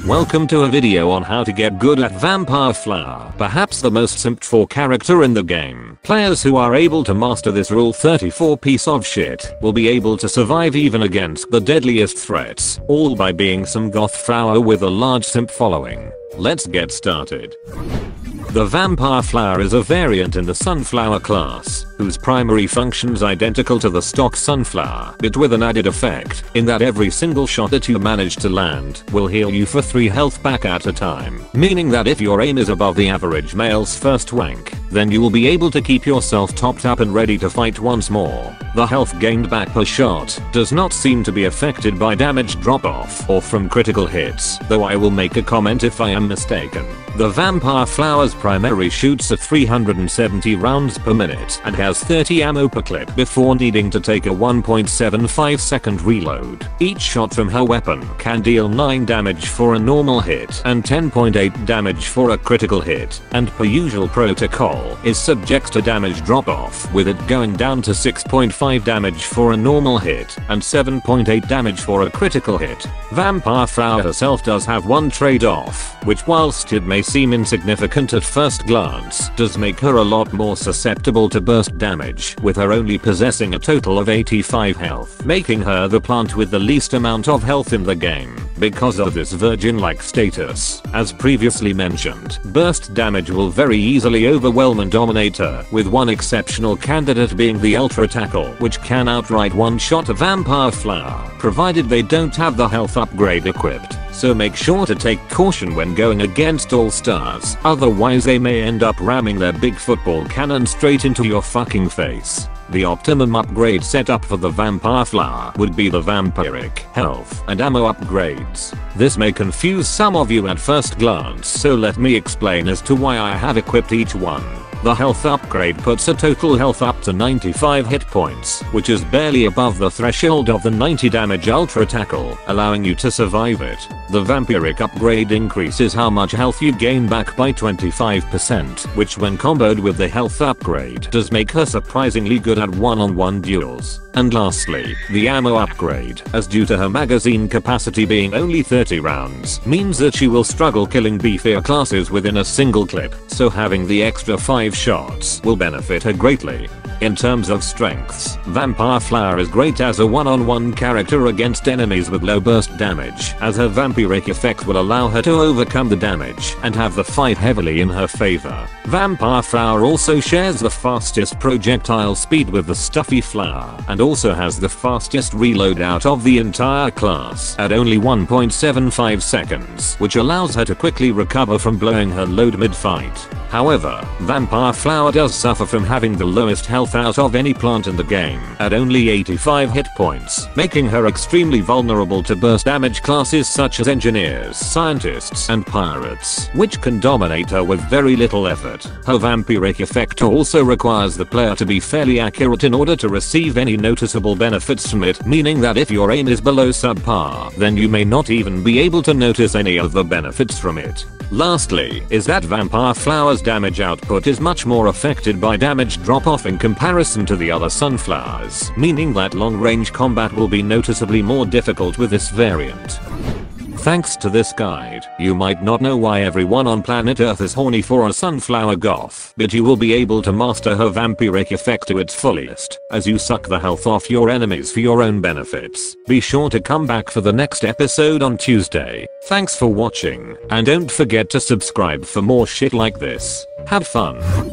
Welcome to a video on how to get good at Vampire Flower, perhaps the most simped for character in the game. Players who are able to master this rule 34 piece of shit will be able to survive even against the deadliest threats, all by being some goth flower with a large simp following. Let's get started. The Vampire Flower is a variant in the Sunflower class, whose primary function's identical to the stock Sunflower, but with an added effect, in that every single shot that you manage to land will heal you for 3 health back at a time, meaning that if your aim is above the average male's first wank, then you will be able to keep yourself topped up and ready to fight once more. The health gained back per shot does not seem to be affected by damage drop-off or from critical hits, though I will make a comment if I am mistaken. The Vampire Flower's primary shoots at 370 rounds per minute and has 30 ammo per clip before needing to take a 1.75 second reload. Each shot from her weapon can deal 9 damage for a normal hit and 10.8 damage for a critical hit, and per usual protocol is subject to damage drop-off, with it going down to 6.5 damage for a normal hit and 7.8 damage for a critical hit. Vampire Flower herself does have one trade-off, which whilst it may seem insignificant at first glance, does make her a lot more susceptible to burst damage, with her only possessing a total of 85 health, making her the plant with the least amount of health in the game. Because of this virgin-like status, as previously mentioned, burst damage will very easily overwhelm and dominate her, with one exceptional candidate being the Ultra Tackle, which can outright one-shot a Vampire Flower, provided they don't have the health upgrade equipped. So make sure to take caution when going against all-stars, otherwise they may end up ramming their big football cannon straight into your fucking face. The optimum upgrade setup for the Vampire Flower would be the vampiric health and ammo upgrades. This may confuse some of you at first glance, so let me explain as to why I have equipped each one. The health upgrade puts a total health up to 95 hit points, which is barely above the threshold of the 90 damage Ultra Tackle, allowing you to survive it. The vampiric upgrade increases how much health you gain back by 25%, which when comboed with the health upgrade does make her surprisingly good at one-on-one duels. And lastly, the ammo upgrade, as due to her magazine capacity being only 30 rounds, means that she will struggle killing beefier classes within a single clip, so having the extra 5 shots will benefit her greatly. In terms of strengths, Vampire Flower is great as a one-on-one character against enemies with low burst damage, as her vampiric effect will allow her to overcome the damage and have the fight heavily in her favor. Vampire Flower also shares the fastest projectile speed with the Stuffy Flower, and also has the fastest reload out of the entire class at only 1.75 seconds, which allows her to quickly recover from blowing her load mid-fight. However, Vampire Flower does suffer from having the lowest health out of any plant in the game, at only 85 hit points, making her extremely vulnerable to burst damage classes such as engineers, scientists, and pirates, which can dominate her with very little effort. Her vampiric effect also requires the player to be fairly accurate in order to receive any noticeable benefits from it, meaning that if your aim is below subpar, then you may not even be able to notice any of the benefits from it. Lastly, is that Vampire Flower's damage output is much more affected by damage drop-off in comparison to the other sunflowers, meaning that long-range combat will be noticeably more difficult with this variant. Thanks to this guide, you might not know why everyone on planet Earth is horny for a sunflower goth, but you will be able to master her vampiric effect to its fullest, as you suck the health off your enemies for your own benefits. Be sure to come back for the next episode on Tuesday. Thanks for watching, and don't forget to subscribe for more shit like this. Have fun.